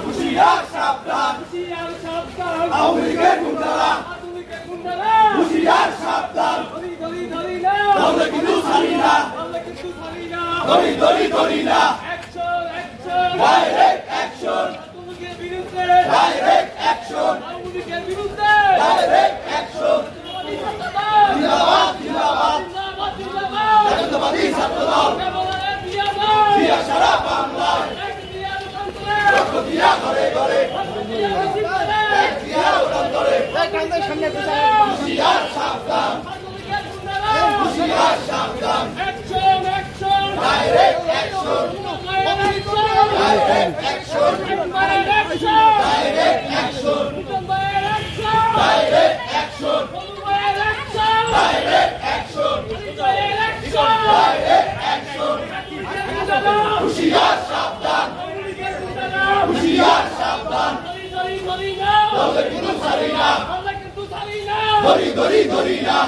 হুঁশিয়ার সাবধান, আওয়ামী লীগের গুন্ডারা, হুঁশিয়ার সাবধান, তাহলে কিন্তু ছাড়ি না, ধরি না, direct action, direct action, direct action, জিন্দাবাদ জিন্দাবাদ, জাতীয়তাবাদী ছাত্রদল, জিয়া সারা বাংলায়, রক্ত দিয়া ঘরে ঘরে, দিয়া উড়ান ধরে, হুঁশিয়ার সাবধান, হুঁশিয়ার সাবধান, direct action, direct action, direct action, direct action, direct action, direct action, হুঁশিয়ার সাবধান, হুঁশিয়ার সাবধান, তাহলে কিন্তু ছাড়ি না, ধরি না।